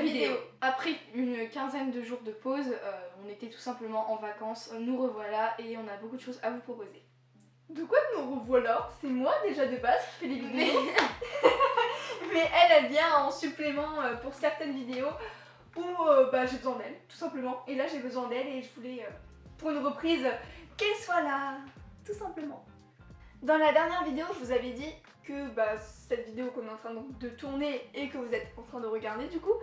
vidéo. Après une quinzaine de jours de pause, on était tout simplement en vacances, nous revoilà et on a beaucoup de choses à vous proposer. De quoi nous revoilà? C'est moi déjà de base qui fais les vidéos. Mais elle vient en supplément pour certaines vidéos où j'ai besoin d'elle, tout simplement. Et là j'ai besoin d'elle et je voulais, pour une reprise, qu'elle soit là, tout simplement. Dans la dernière vidéo, je vous avais dit que cette vidéo qu'on est en train de tourner et que vous êtes en train de regarder du coup,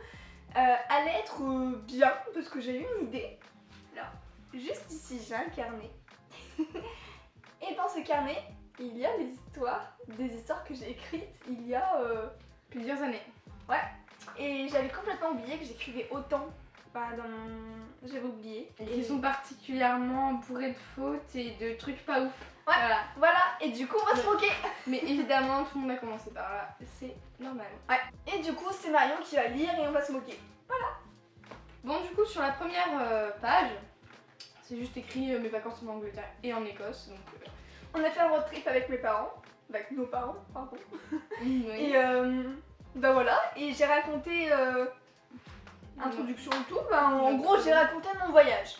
allait être bien parce que j'ai eu une idée. Là, juste ici, j'ai un carnet. Et dans ce carnet, il y a des histoires que j'ai écrites il y a Plusieurs années. Ouais. Et j'avais complètement oublié que j'écrivais autant. J'avais oublié. Et qui sont particulièrement bourrées de fautes et de trucs pas ouf. Ouais, voilà. Et du coup, on va se moquer. Mais évidemment, tout le monde a commencé par là. C'est normal. Ouais. Et du coup, c'est Marion qui va lire et on va se moquer. Voilà. Bon, du coup, sur la première page, c'est juste écrit mes vacances en Angleterre et en Écosse. Donc, on a fait un road trip avec mes parents. Avec nos parents, pardon. Oui. Et voilà. Et j'ai raconté introduction et tout. En gros, j'ai raconté mon voyage.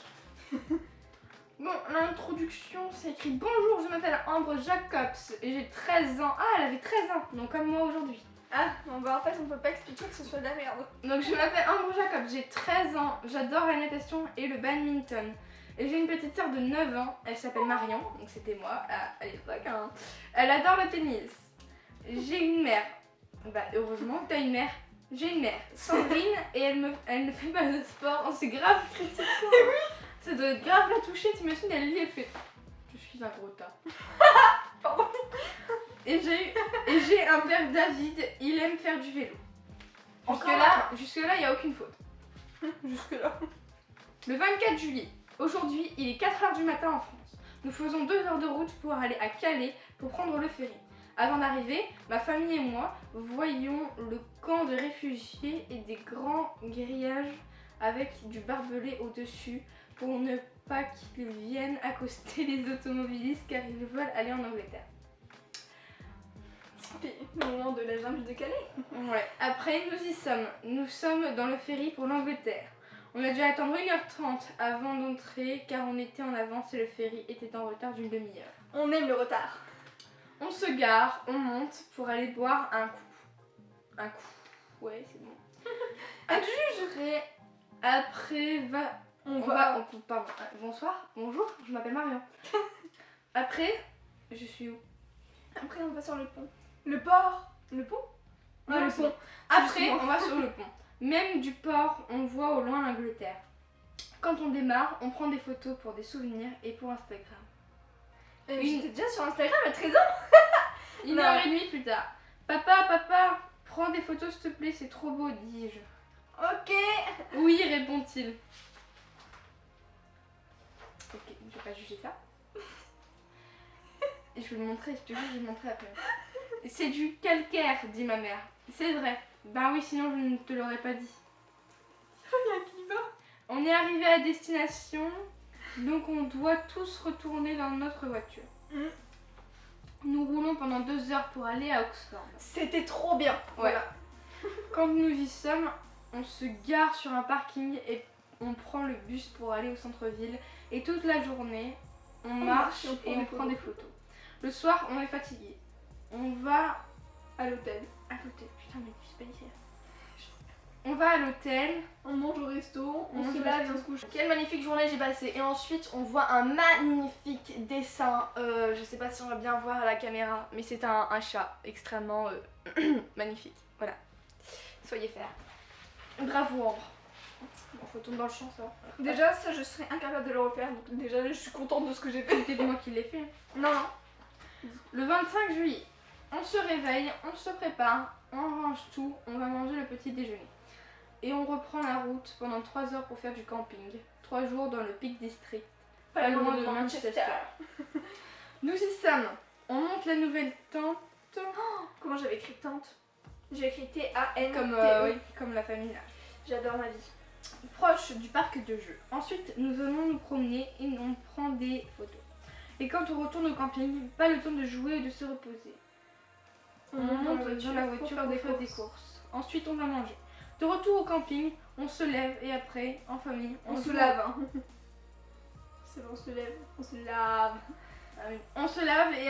Bon, l'introduction, c'est écrit bonjour, je m'appelle Ambre Jacobs et j'ai 13 ans. Ah, elle avait 13 ans, donc comme moi aujourd'hui. Ah, bon en fait, on peut pas expliquer que ce soit de la merde. Donc je m'appelle Ambre Jacobs, j'ai 13 ans, j'adore la natation et le badminton. Et j'ai une petite sœur de 9 ans, elle s'appelle Marion, donc c'était moi à l'époque. Hein. Elle adore le tennis. J'ai une mère. Heureusement que t'as une mère. J'ai une mère, Sandrine, et elle ne fait pas de sport. Oh, c'est grave critique. Oui. Ça doit être grave la toucher, t'imagines, elle lit, elle fait je suis un gros tas. Pardon. Et j'ai un père David, il aime faire du vélo. Jusque là, il n'y a aucune faute. Jusque là. Le 24 juillet, aujourd'hui, il est 4h du matin en France. Nous faisons 2 heures de route pour aller à Calais pour prendre le ferry. Avant d'arriver, ma famille et moi voyions le camp de réfugiés et des grands grillages avec du barbelé au-dessus pour ne pas qu'ils viennent accoster les automobilistes car ils veulent aller en Angleterre. C'était le moment de la jungle de Calais. Ouais. Après, nous y sommes. Nous sommes dans le ferry pour l'Angleterre. On a dû attendre 1h30 avant d'entrer car on était en avance et le ferry était en retard d'une demi-heure. On aime le retard. On se gare, on monte pour aller boire un coup. Un coup. Ouais, c'est bon. Un jugerai. Après, pardon. Bonsoir, bonjour, je m'appelle Marion. Après, je suis où? Après, on va sur le pont. Le port. Le pont? Non, le pont. Après, on va sur le pont. Même du port, on voit au loin l'Angleterre. Quand on démarre, on prend des photos pour des souvenirs et pour Instagram. J'étais déjà sur Instagram à 13 ans. 1h30 plus tard. Papa, prends des photos s'il te plaît, c'est trop beau, dis-je. Ok. Oui, répond-il. Ok, je vais pas juger ça. Et je vais le montrer, je te jure, je vais le montrer après. C'est du calcaire, dit ma mère. C'est vrai. Ben oui, sinon je ne te l'aurais pas dit. Il y a qui va. On est arrivé à destination, donc on doit tous retourner dans notre voiture. Nous roulons pendant 2 heures pour aller à Oxford. C'était trop bien. Ouais. Voilà. Quand nous y sommes, on se gare sur un parking et on prend le bus pour aller au centre-ville. Et toute la journée, on marche et on prend des photos. Le soir, on est fatigué. On va à l'hôtel. Putain, mais c'est pas ici. On va à l'hôtel. On mange au resto. On se lave et on se couche. Quelle magnifique journée j'ai passée. Et ensuite, on voit un magnifique dessin. Je sais pas si on va bien voir à la caméra, mais c'est un chat extrêmement magnifique. Voilà. Soyez fiers. Bravo, Ambre. Bon, je retourne dans le champ, ça. Déjà, ça, je serais incapable de le refaire. Donc, déjà, je suis contente de ce que j'ai fait. C'était moi qui l'ai fait. Non. Le 25 juillet, on se réveille, on se prépare, on range tout, on va manger le petit déjeuner. Et on reprend la route pendant 3 heures pour faire du camping. 3 jours dans le Peak District, pas loin de Manchester. Nous y sommes. On monte la nouvelle tente. Oh, comment j'avais écrit tente? J'ai écrit T-A-N-T-E. Comme la famille là. J'adore ma vie. Proche du parc de jeux. Ensuite, nous allons nous promener et on prend des photos. Et quand on retourne au camping, pas le temps de jouer ou de se reposer. On monte dans la voiture pour faire des courses. Ensuite, on va manger. De retour au camping, on se lève et après, en famille, On se joue- lave. Hein. C'est bon, on se lève, on se lave. Ah oui. On se lave et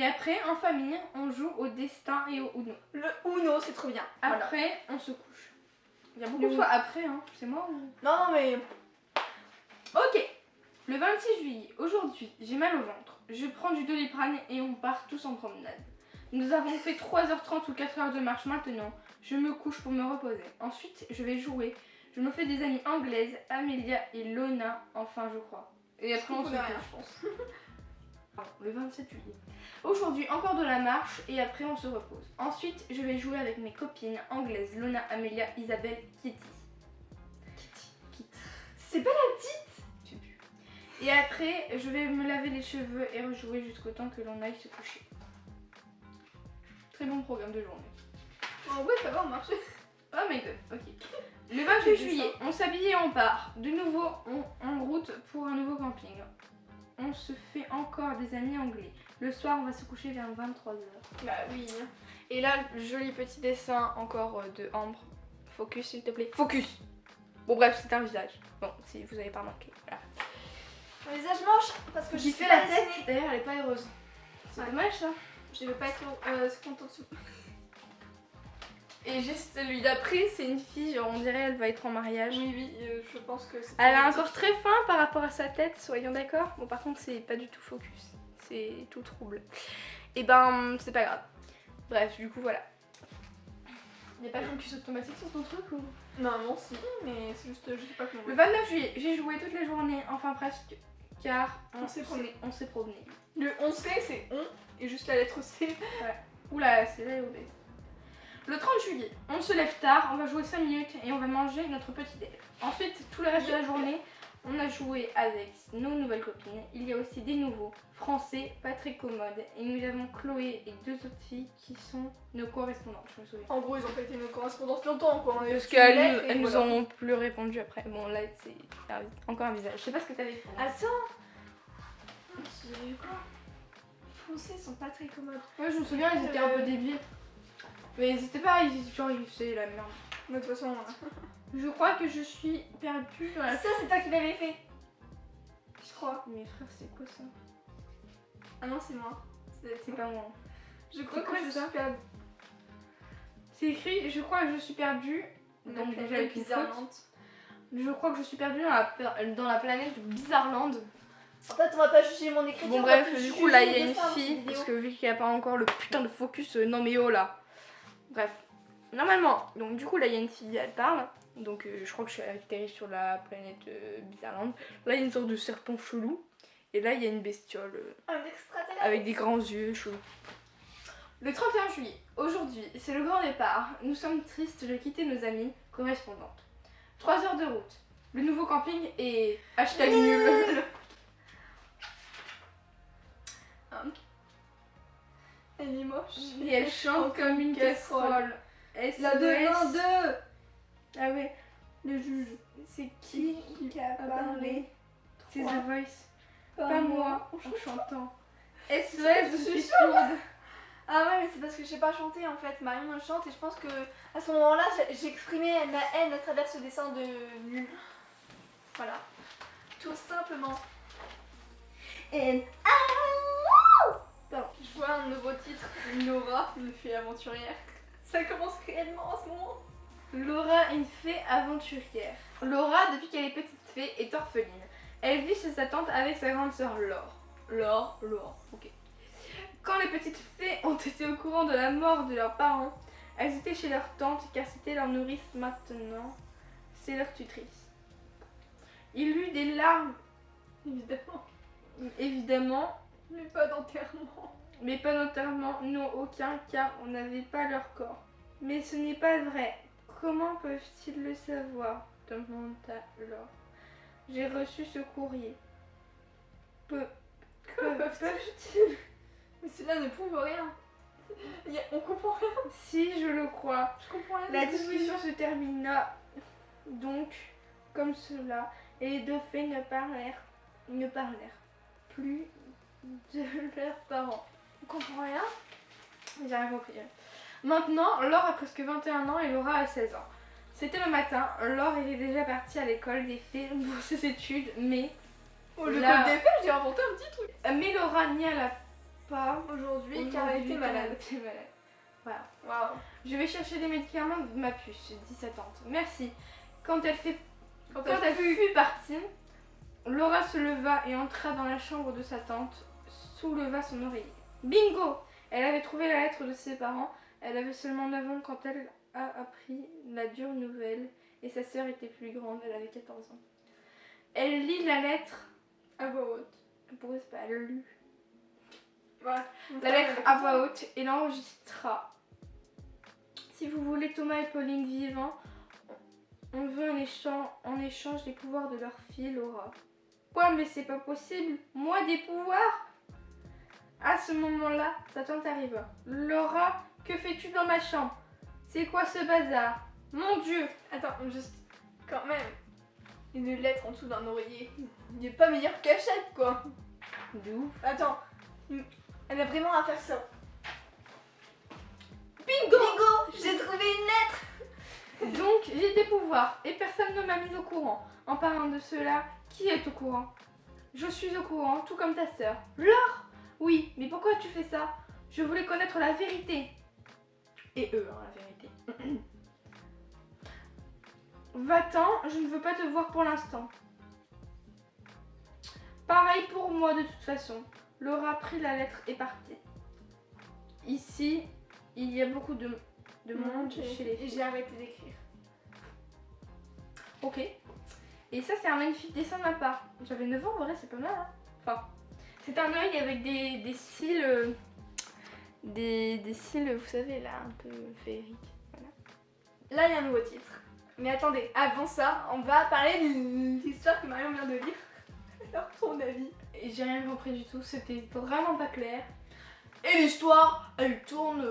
après, en famille, on joue au destin et au Uno. Le Uno, c'est trop bien. Voilà. Après, on se couche. Il y a beaucoup Le de fois après, hein. C'est moi ou... Non, mais Ok. Le 26 juillet, aujourd'hui, j'ai mal au ventre. Je prends du Doliprane et on part tous en promenade. Nous avons fait 3h30 ou 4h de marche maintenant. Je me couche pour me reposer. Ensuite, je vais jouer. Je me fais des amies anglaises, Amelia et Lona, enfin je crois. Et après on se rien, couche. je pense. Pardon, le 27 juillet. Aujourd'hui, encore de la marche et après on se repose. Ensuite, je vais jouer avec mes copines anglaises, Lona, Amelia, Isabelle, Kitty. Kitty. C'est pas la petite. Je sais plus. Et après, je vais me laver les cheveux et rejouer jusqu'au temps que l'on aille se coucher. Très bon programme de journée. En vrai, ça va marcher. Oh my god, ok. Le 28 juillet, on s'habille et on part. De nouveau, en route pour un nouveau camping. On se fait encore des amis anglais. Le soir, on va se coucher vers 23h. Bah oui. Et là, joli petit dessin encore de Ambre. Focus, s'il te plaît. Focus. Bon bref, c'est un visage. Bon, si vous avez pas remarqué. Voilà. Mon visage moche parce que J'y j'ai fais la tête. D'ailleurs, elle est pas heureuse. C'est Ouais. dommage ça. Je veux pas être c'est content dessous. Et juste celui d'après, c'est une fille, genre on dirait elle va être en mariage. Oui, je pense que c'est. Elle a un corps très fin par rapport à sa tête, soyons d'accord. Bon, par contre, c'est pas du tout focus. C'est tout trouble. Et ben, c'est pas grave. Bref, du coup, voilà. Y'a pas de focus automatique sur ton truc ou... Non, si, mais c'est juste, je sais pas comment. Le 29 juillet, j'ai joué toute la journée, enfin presque, car On s'est promené. On s'est promené. Le on sait, c'est on et juste la lettre C. Oula, c'est là où Le 30 juillet, on se lève tard, on va jouer 5 minutes et on va manger notre petit déj. Ensuite, tout le reste de la journée, on a joué avec nos nouvelles copines. Il y a aussi des nouveaux, français, pas très commodes. Et nous avons Chloé et 2 autres filles qui sont nos correspondantes, je me souviens. En gros, ils ont pas été nos correspondantes longtemps quoi. Parce qu'elles nous ont plus répondu après. Bon, là, c'est encore un visage. Je sais pas ce que t'avais fait. Attends. J'ai eu quoi? Français sont pas très commodes. Ouais, je me souviens, ils étaient un peu débiles. Mais c'était pareil, genre, c'est la merde. Mais de toute façon. Je crois que je suis perdue dans la... Ça, c'est toi qui l'avais fait. Je crois. Mais frère, c'est quoi ça? Ah non, c'est moi. C'est pas moi. Je crois C'est quoi que je ça suis perdue. C'est écrit, je crois que je suis perdue. Donc déjà avec une faute. Je crois que je suis perdue dans la planète Bizarreland. En fait, on va pas juger mon écriture. Bon bref, du coup là il y a une fille, parce que vu qu'il n'y a pas encore le putain de focus, non mais oh là. Bref, normalement, donc du coup là il y a une fille, elle parle. Donc je crois que je suis atterrie sur la planète Bizarreland. Là il y a une sorte de serpent chelou. Et là il y a une bestiole Un extraterrestre. avec des grands yeux chelous. Le 31 juillet, aujourd'hui, c'est le grand départ. Nous sommes tristes de quitter nos amies correspondantes. 3 heures de route. Le nouveau camping est hashtag nul. Elle est moche. Et elle chante comme une casserole. La 2, 2. Ah ouais, le juge. C'est qui a parlé? C'est The Voice. Pas moi, en chantant. SOS, je suis sourde. Ah ouais, mais c'est parce que je sais pas chanter en fait. Marion elle chante et je pense que à ce moment-là, j'ai exprimé ma haine à travers ce dessin de nul. Voilà. Tout simplement. And pardon, je vois un nouveau titre, Laura, une fée aventurière. Ça commence réellement en ce moment. Laura, une fée aventurière. Laura, depuis qu'elle est petite fée, est orpheline. Elle vit chez sa tante avec sa grande sœur Laure. Laure, ok. Quand les petites fées ont été au courant de la mort de leurs parents, elles étaient chez leur tante car c'était leur nourrice maintenant. C'est leur tutrice. Il eut des larmes, évidemment, Mais pas d'enterrement. mais pas d'enterrement, non aucun car on n'avait pas leur corps. Mais ce n'est pas vrai. Comment peuvent-ils le savoir? Demanda Laure. J'ai reçu ce courrier. Peuvent-ils? Mais cela ne prouve rien. On comprend rien. Si, je le crois. Je comprends rien. La discussion se termina donc comme cela et les deux fées ne parlèrent plus de leurs parents. On comprend rien. J'ai rien compris. Maintenant, Laure a presque 21 ans et Laura a 16 ans. C'était le matin, Laure était déjà partie à l'école des fées pour ses études, mais... Oh, le Là- code des fées, j'ai inventé un petit truc. Mais Laura n'y alla pas Aujourd'hui, car elle était malade. Voilà. Waouh. Je vais chercher des médicaments de ma puce, dit sa tante. Merci. Quand elle fut partie, Laura se leva et entra dans la chambre de sa tante, souleva son oreiller. Bingo! Elle avait trouvé la lettre de ses parents. Elle avait seulement 9 ans quand elle a appris la dure nouvelle et sa sœur était plus grande, elle avait 14 ans. Elle lit la lettre À voix haute. pourquoi c'est pas elle lut Voilà. la lettre à voix haute et l'enregistra. Si vous voulez Thomas et Pauline vivants, on veut en échange des pouvoirs de leur fille Laura. Quoi, mais c'est pas possible. Moi des pouvoirs? À ce moment-là, sa tante arriva. Laura, que fais-tu dans ma chambre? C'est quoi ce bazar? Mon Dieu! Attends, juste, quand même, une lettre en dessous d'un oreiller. Il n'est pas meilleur cachette, quoi. De ouf. Attends, elle a vraiment à faire ça. Bingo! Bingo, j'ai trouvé une lettre. Donc, j'ai des pouvoirs et personne ne m'a mise au courant. En parlant de cela, qui est au courant? Je suis au courant, tout comme ta sœur. Laure? Oui, mais pourquoi tu fais ça? Je voulais connaître la vérité. Et eux, hein, la vérité. Va-t'en, je ne veux pas te voir pour l'instant. Pareil pour moi de toute façon. Laura prit la lettre et partit. Ici, il y a beaucoup de monde chez les filles. J'ai arrêté d'écrire. Ok. Et ça, c'est un magnifique dessin de ma part. J'avais 9 ans, en vrai, c'est pas mal. Hein. Enfin, c'est un œil avec des cils. Des cils, vous savez, là, un peu féeriques. Voilà. Là, il y a un nouveau titre. Mais attendez, avant ça, on va parler de l'histoire que Marion vient de lire. Alors, ton avis? Et j'ai rien compris du tout, c'était vraiment pas clair. Et l'histoire, elle tourne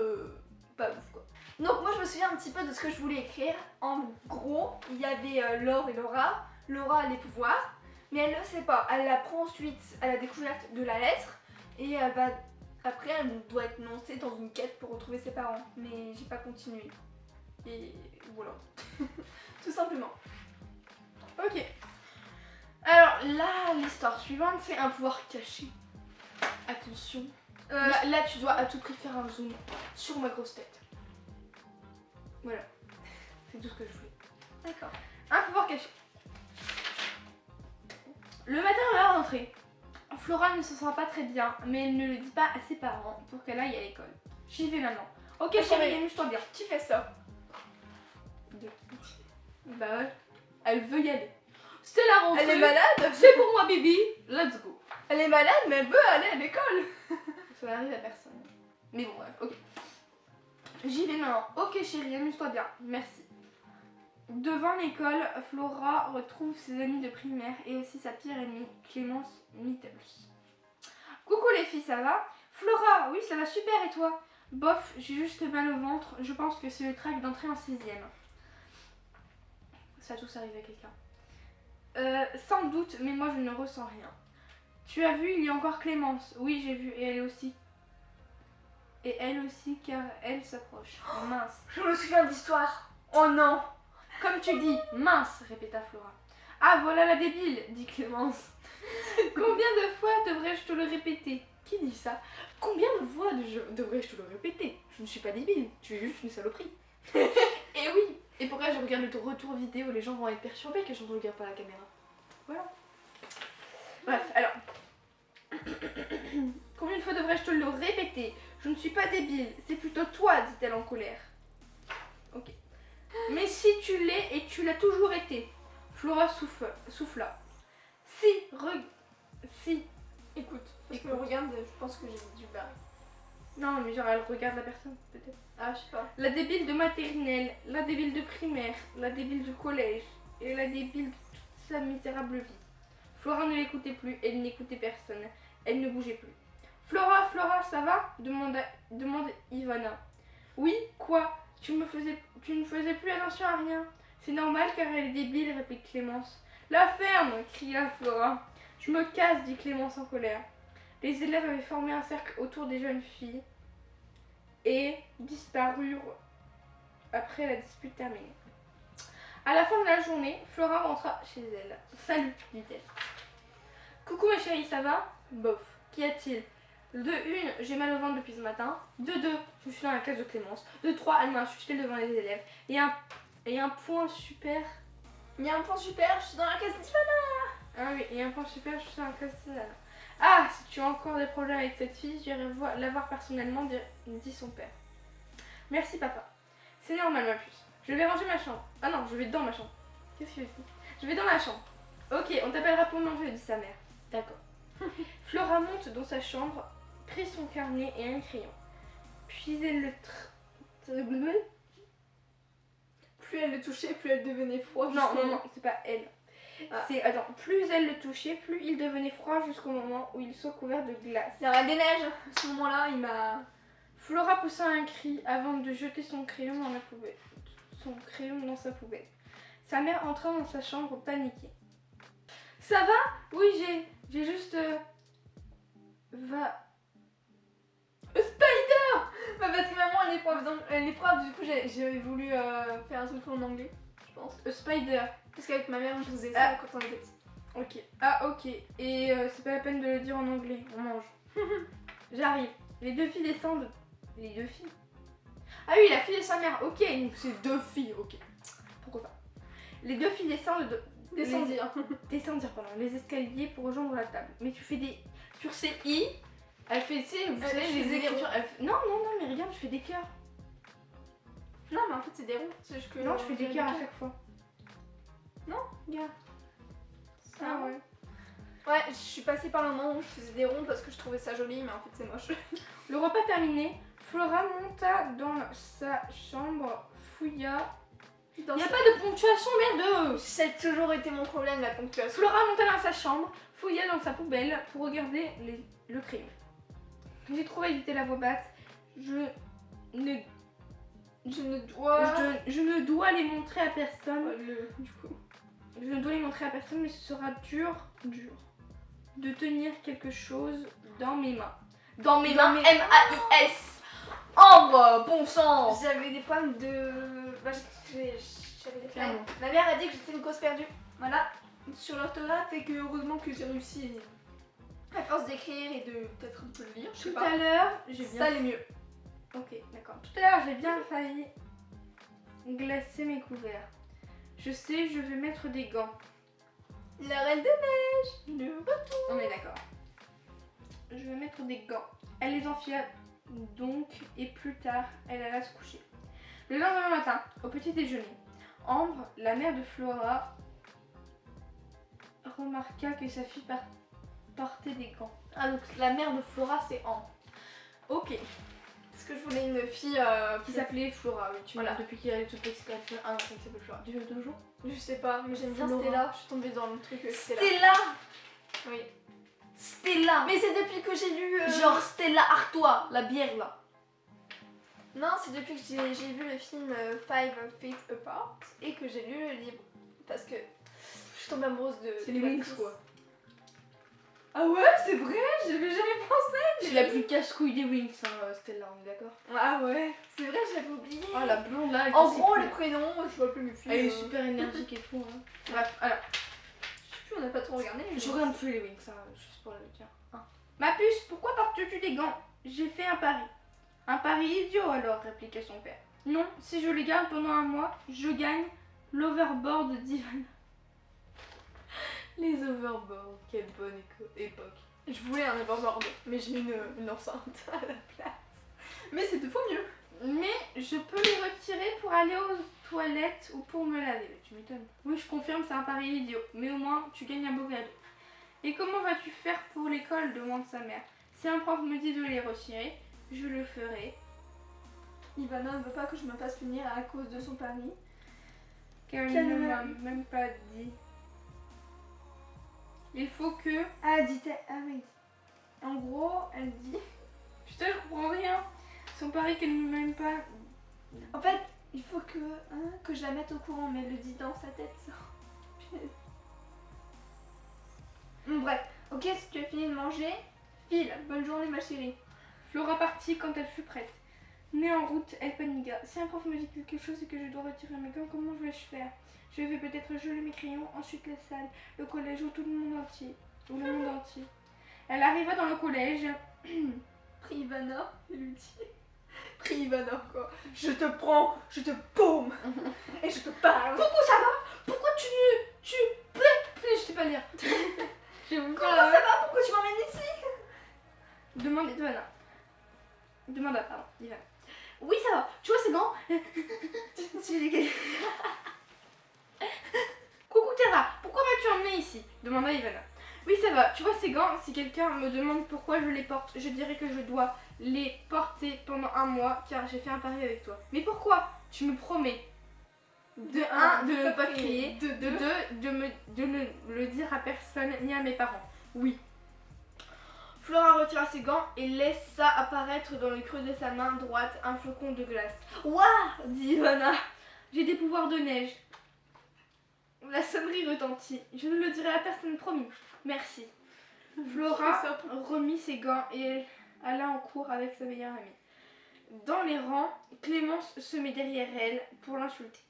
pas ouf, quoi. Donc moi je me souviens un petit peu de ce que je voulais écrire. En gros, il y avait Laure et Laura. Laura a les pouvoirs, mais elle ne le sait pas. Elle apprend ensuite à la découverte de la lettre et après elle doit être lancée dans une quête pour retrouver ses parents. Mais j'ai pas continué. Et voilà. Tout simplement. Ok. Alors là, l'histoire suivante, c'est un pouvoir caché. Attention. Là, tu dois à tout prix faire un zoom sur ma grosse tête. Voilà. C'est tout ce que je voulais. D'accord. Un pouvoir caché. Le matin à la rentrée, Flora ne se sent pas très bien, mais elle ne le dit pas à ses parents pour qu'elle aille à l'école. J'y vais maintenant. Ok chérie, amuse-toi bien. Qui fait ça? Bah ouais. Elle veut y aller. C'est la rentrée. Elle est malade? C'est pour moi Bibi. Let's go. Elle est malade mais elle veut aller à l'école. Ça n'arrive à personne. Mais bon bref, ok. J'y vais maintenant. Ok chérie, amuse-toi bien. Merci. Devant l'école, Flora retrouve ses amis de primaire et aussi sa pire ennemie, Clémence Mittels. Coucou les filles, ça va? Flora, oui ça va super et toi? Bof, j'ai juste mal au ventre, je pense que c'est le trac d'entrée en 6ème. Ça a tous arrivé à quelqu'un. Sans doute, mais moi je ne ressens rien. Tu as vu, il y a encore Clémence. Oui, j'ai vu, et elle aussi. Et elle aussi, car elle s'approche. Oh, mince. Je me souviens de l'histoire. Oh non. Comme tu dis, mince, répéta Flora. Ah, voilà la débile, dit Clémence. Combien de fois devrais-je te le répéter? Qui dit ça? Combien de fois devrais-je te le répéter? Je ne suis pas débile, tu es juste une saloperie. Et oui. Et pourquoi je regarde le retour vidéo, les gens vont être perturbés que je ne regarde pas la caméra. Voilà. Bref, alors. Combien de fois devrais-je te le répéter? Je ne suis pas débile, c'est plutôt toi, dit-elle en colère. Ok. Mais si tu l'es et tu l'as toujours été. Flora souffla. Si. Écoute, parce que regarde, je pense que j'ai du baril. Non, mais genre elle regarde la personne, peut-être. Ah, je sais pas. La débile de maternelle, la débile de primaire, la débile du collège et la débile de toute sa misérable vie. Flora ne l'écoutait plus, elle n'écoutait personne. Elle ne bougeait plus. Flora, ça va? demande Ivana. Oui, quoi? Tu ne faisais plus attention à rien. C'est normal car elle est débile, réplique Clémence. La ferme, cria Flora. Je me casse, dit Clémence en colère. Les élèves avaient formé un cercle autour des jeunes filles et disparurent après la dispute terminée. À la fin de la journée, Flora rentra chez elle. Salut, dit-elle. Coucou ma chérie, ça va? Bof. Qu'y a-t-il? De 1, j'ai mal au ventre depuis ce matin. De 2, je suis dans la classe de Clémence. De 3, elle m'a insulté devant les élèves. Et un point super. Il y a un point super, je suis dans la classe d'Ivana. Ah oui, et un point super, je suis dans la classe d'Ivana. Ah, si tu as encore des problèmes avec cette fille, j'irai la voir personnellement, dit son père. Merci papa. C'est normal ma puce. Je vais ranger ma chambre. Ah non, je vais dans ma chambre. Qu'est-ce que je dis? Je vais dans ma chambre. Ok, on t'appellera pour manger, dit sa mère. D'accord. Flora monte dans sa chambre, prit son carnet et un crayon. Puis elle le Plus elle le touchait, plus elle devenait froide. Non, c'est pas elle. Ah. Attends, plus elle le touchait, plus il devenait froid jusqu'au moment où il soit couvert de glace. La reine des neiges, à ce moment-là, il m'a... Flora poussa un cri avant de jeter son crayon dans la poubelle. Son crayon dans sa poubelle. Sa mère entra dans sa chambre paniquée. Ça va? Oui, j'ai juste... Va... Spider! Bah parce que maman, l'épreuve, du coup, j'ai voulu faire un truc en anglais, je pense. Spider. Parce qu'avec ma mère, on faisait ça quand on était petit. Ok. Ah, ok. Et c'est pas la peine de le dire en anglais. On mange. J'arrive. Les deux filles descendent. Les deux filles? Ah oui, la fille et sa mère. Ok, donc c'est deux filles. Ok. Pourquoi pas? Les deux filles descendirent les escaliers pour rejoindre la table. Mais tu fais des... Sur ces i, elle fait, tu sais, vous savez, les écritures... Non, mais regarde, je fais des cœurs. Non, mais en fait, c'est des ronds. C'est juste que... Non, je fais des cœurs à chaque fois. Non? Regarde. Ah ouais. Ouais, je suis passée par le moment où je faisais des ronds parce que je trouvais ça joli, mais en fait, c'est moche. Le repas terminé, Flora monta dans sa chambre, fouilla... Il n'y a pas de ponctuation, merde! Ça a toujours été mon problème, la ponctuation. Flora monta dans sa chambre, fouilla dans sa poubelle pour regarder le crayon. J'ai trop évité la voix basse. Je ne dois les montrer à personne. Je ne dois les montrer à personne, mais ce sera dur de tenir quelque chose dans mes mains. Dans mes mains, M-A-I-S. Oh bah, bon sang. J'avais des problèmes de... Bah, j'avais des problèmes. Ma mère a dit que j'étais une cause perdue. Voilà, sur l'orthographe, et que heureusement que j'ai réussi à force d'écrire et de peut-être un peu le lire. Tout à l'heure, j'ai bien... Ça allait mieux. Ok, d'accord. Tout à l'heure, j'ai bien failli glacer mes couverts. Je sais, je vais mettre des gants. La reine des neiges, le retour. On est d'accord. Je vais mettre des gants. Elle les enfila donc et plus tard, elle alla se coucher. Le lendemain matin, au petit déjeuner, Ambre, la mère de Flora, remarqua que sa fille portait des gants. Ah donc la mère de Flora c'est Ambre. Ok. Parce que je voulais une fille Qui s'appelait Flora, oui. Voilà. Depuis qu'il y a toute l'explication. Ah non, ça s'appelle Flora. Tu veux toujours? Je sais pas, mais j'aime bien Flora. Stella. Je suis tombée dans le truc Stella. Stella. Oui. Stella. Mais c'est depuis que j'ai lu... Genre Stella Artois, la bière là. Non, c'est depuis que j'ai vu le film Five Feet Apart et que j'ai lu le livre. Parce que je suis tombée amoureuse de... C'est les Wings quoi. Ah ouais, c'est vrai, j'avais jamais pensé. C'est la plus casse-couille des Wings, hein, Stella, on est d'accord? Ah ouais, c'est vrai, j'avais oublié. Oh la blonde là. En gros, les prénoms, je vois plus mes filles. Elle est super énergique et tout. Hein. Bref, alors. Je sais plus, on n'a pas trop regardé. Mais Je regarde plus les Wings, ça, juste pour le dire. Hein. Ma puce, pourquoi portes-tu des gants? J'ai fait un pari. Un pari idiot alors, répliqua son père. Non, si je les garde pendant un mois, je gagne l'overboard d'Ivan. Les overboards, quelle bonne époque. je voulais un overboard, mais j'ai une enceinte à la place. Mais c'est 2 fois mieux. Mais je peux les retirer pour aller aux toilettes ou pour me laver. Mais tu m'étonnes. Oui, je confirme, c'est un pari idiot. Mais au moins, tu gagnes un beau cadeau. Et comment vas-tu faire pour l'école? Demande sa mère. Si un prof me dit de les retirer, je le ferai. Ivana ne veut pas que je me fasse punir à cause de son pari. Car il ne m'a même pas dit. Il faut que... Ah, dit-elle. Ah oui. En gros, elle dit... Putain, je comprends rien. Son pari qu'elle ne m'aime pas. En fait, il faut que je la mette au courant, mais elle le dit dans sa tête. Bref, ok, si tu as fini de manger, file. Bonne journée, ma chérie. Flora partit quand elle fut prête. Mais en route, elle paniqua. Si un prof me dit quelque chose et que je dois retirer mes gants, comment vais-je faire? Je vais peut-être geler mes crayons, ensuite la salle, le collège ou tout le monde entier. Ou le monde entier. Elle arriva dans le collège. Prie Ivana, il lui dit. Prie Ivana, quoi. Je te prends, je te paume et je te parle. Coucou, ça va? Pourquoi tu plus, je sais pas lire. Je vous Comment ça va? Pourquoi tu m'emmènes ici? Demande Ivana. Demanda, pardon, Ivana. Oui, ça va. Tu vois ces gants? Coucou Terra, pourquoi m'as-tu emmené ici? Demanda Ivana. Oui, ça va. Tu vois ces gants, si quelqu'un me demande pourquoi je les porte, je dirais que je dois les porter pendant un mois car j'ai fait un pari avec toi. Mais pourquoi? Tu me promets de un, de ne pas crier, de deux, de ne le dire à personne ni à mes parents. Oui. Flora retira ses gants et laissa apparaître dans le creux de sa main droite un flocon de glace. Waouh, dit Ivana. J'ai des pouvoirs de neige. La sonnerie retentit. Je ne le dirai à personne, promis. Merci. Flora remit ses gants et elle alla en cours avec sa meilleure amie. Dans les rangs, Clémence se met derrière elle pour l'insulter.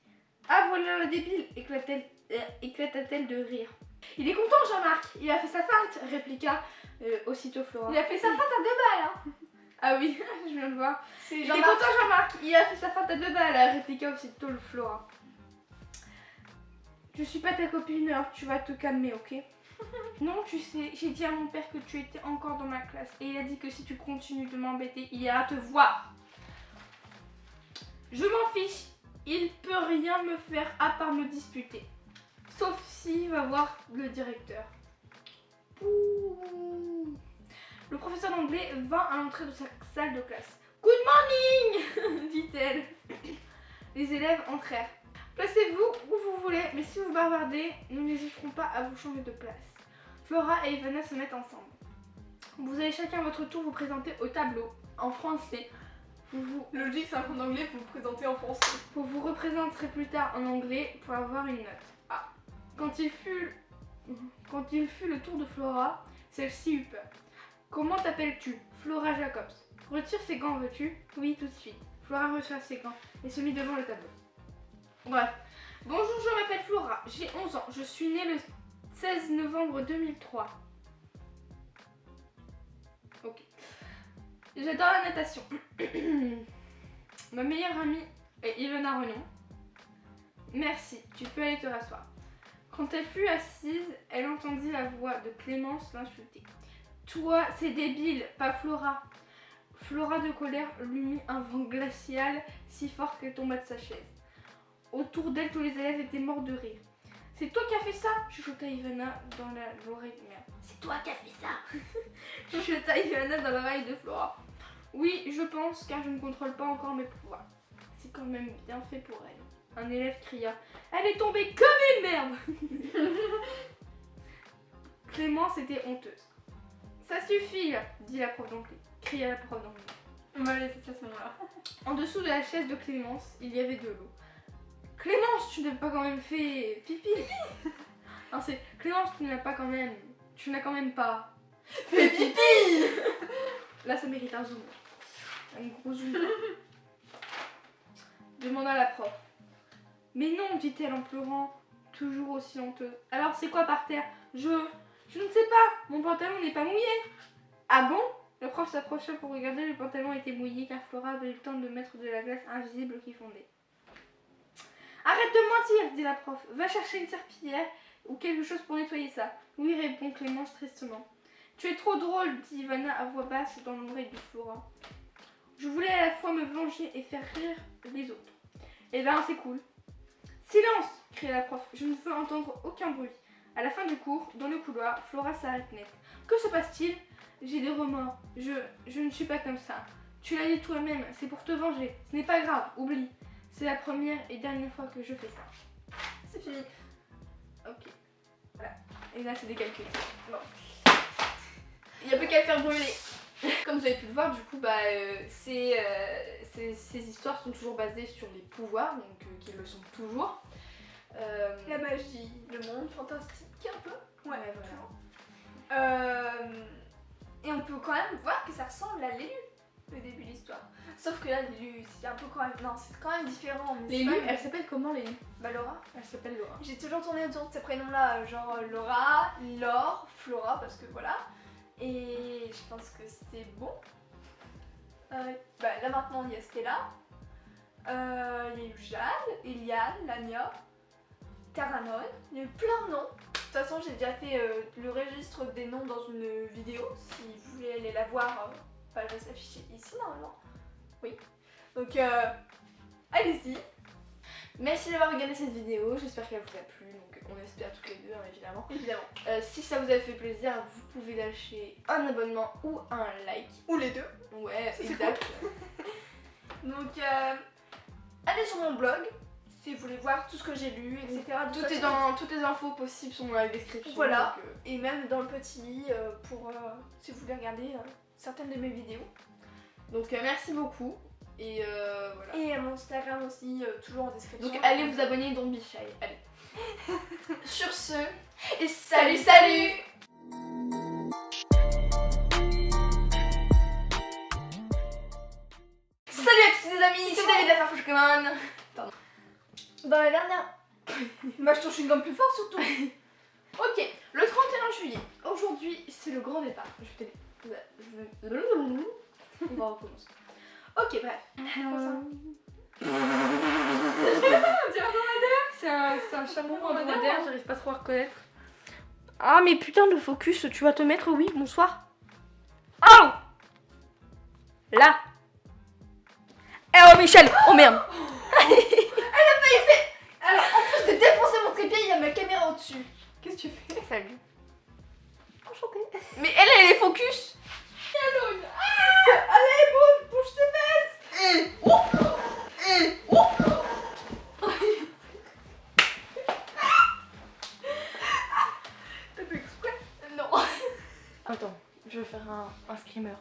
Ah voilà la débile, éclata-t-elle de rire. Il est content Jean-Marc, il a fait sa feinte, répliqua aussitôt Flora. Il a fait sa feinte à 2 balles, hein. Ah oui, je viens de voir. C'est Il est Jean-Marc. content Jean-Marc, il a fait sa feinte à 2 balles, répliqua aussitôt le Flora. Je suis pas ta copine, alors tu vas te calmer, ok? Non, tu sais, j'ai dit à mon père que tu étais encore dans ma classe et il a dit que si tu continues de m'embêter, il ira te voir. Je m'en fiche, il peut rien me faire à part me disputer. Sauf s'il va voir le directeur. Ouh. Le professeur d'anglais vint à l'entrée de sa salle de classe. Good morning, dit-elle. Les élèves entrèrent. Placez-vous où vous voulez, mais si vous bavardez, nous n'hésiterons pas à vous changer de place. Flora et Ivana se mettent ensemble. Vous allez chacun à votre tour vous présenter au tableau, en français. Logique, c'est un cours d'anglais, vous vous présentez en français. Vous vous représenterez plus tard en anglais pour avoir une note. Ah. Quand il fut le tour de Flora, celle-ci eut peur. Comment t'appelles-tu? Flora Jacobs. Retire ses gants, veux-tu? Oui, tout de suite. Flora retira ses gants et se mit devant le tableau. Bref. Bonjour, je m'appelle Flora, j'ai 11 ans. Je suis née le 16 novembre 2003. Ok. J'adore la natation. Ma meilleure amie est Ivana Renon. Merci, tu peux aller te rasseoir. Quand elle fut assise, elle entendit la voix de Clémence l'insulter. Toi, c'est débile, pas Flora. Flora de colère lui mit un vent glacial si fort qu'elle tomba de sa chaise. Autour d'elle, tous les élèves étaient morts de rire. C'est toi qui as fait ça, chuchota Ivana dans l'oreille de merde. C'est toi qui as fait ça. Chuchota Ivana dans l'oreille de Flora. Oui, je pense, car je ne contrôle pas encore mes pouvoirs. C'est quand même bien fait pour elle. Un élève cria. Elle est tombée comme une merde. Clémence était honteuse. Ça suffit, dit la prof d'anglais. Cria la prof d'anglais. On va laisser ça à ce moment-là. En dessous de la chaise de Clémence, il y avait de l'eau. Clémence, tu n'as pas quand même fait pipi? Non, c'est Clémence, tu n'as quand même pas Fais pipi. Là, ça mérite un zoom. Un gros zoom. Demanda la prof. Mais non, dit-elle en pleurant, toujours aussi honteuse. Alors, c'est quoi par terre? Je ne sais pas, mon pantalon n'est pas mouillé. Ah bon? Le prof s'approcha pour regarder, le pantalon était mouillé car Flora avait eu le temps de mettre de la glace invisible qui fondait. Arrête de mentir, dit la prof. Va chercher une serpillière ou quelque chose pour nettoyer ça. Oui, répond Clémence tristement. Tu es trop drôle, dit Ivana à voix basse dans l'oreille de Flora. Je voulais à la fois me venger et faire rire les autres. Eh ben, c'est cool. Silence, cria la prof. Je ne veux entendre aucun bruit. À la fin du cours, dans le couloir, Flora s'arrête net. Que se passe-t-il? J'ai des remords. Je ne suis pas comme ça. Tu l'as dit toi-même, c'est pour te venger. Ce n'est pas grave, oublie. C'est la première et dernière fois que je fais ça. C'est fini. Ok. Voilà. Et là, c'est des calculs. Bon. Il n'y a plus qu'à le faire brûler. Comme vous avez pu le voir, du coup, ces histoires sont toujours basées sur les pouvoirs, donc qui le sont toujours. La magie, le monde fantastique, un peu. Ouais, voilà. Et on peut quand même voir que ça ressemble à l'élu, le début de l'histoire. Sauf que là, Lilu, c'est un peu quand même. Non, c'est quand même différent. Mais Les c'est Lu, pas- elle s'appelle comment les Lu? Bah, Laura. Elle s'appelle Laura. J'ai toujours tourné autour de ces prénoms-là, genre Laura, Laure, Flora, parce que voilà. Et je pense que c'était bon. Bah, là maintenant, il y a Stella. Il y a eu Jade, Eliane, Lania, Taranon. Il y a eu plein de noms. De toute façon, j'ai déjà fait le registre des noms dans une vidéo. Si vous voulez aller la voir, elle va s'afficher ici normalement. Oui. Donc, allez-y. Merci d'avoir regardé cette vidéo, j'espère qu'elle vous a plu, donc on espère toutes les deux hein, évidemment. Évidemment. Si ça vous a fait plaisir, vous pouvez lâcher un abonnement ou un like. Ou les deux. Ouais, C'est exact. Donc, allez sur mon blog si vous voulez voir tout ce que j'ai lu, etc. De toute façon, Toutes les infos possibles sont dans la description. Voilà. donc, Et même dans le petit pour si vous voulez regarder certaines de mes vidéos. donc, merci beaucoup. Et voilà. Et mon Instagram aussi, toujours en description. Donc allez vous abonner dans Bichai. Allez. Sur ce, Et salut salut. Salut à tous les amis, c'est David de la Farfouche Commande. Dans la dernière... Bah je touche une gomme plus fort surtout. Ok, le 31 juillet. Aujourd'hui, c'est le grand départ. On va recommencer. Ok, bref. C'est un chameau en dromadaire, j'arrive pas trop à reconnaître. Ah mais putain de focus, tu vas te mettre, oui, bonsoir. Oh là. Eh oh Michel, oh merde. Alors en plus de défoncer mon trépied, il y a ma caméra au-dessus. Qu'est-ce que tu fais? Salut. Enchantée. Mais elle est focus. Allez, bouge tes fesses. T'as fait exprès? Non. Attends, je vais faire un screamer.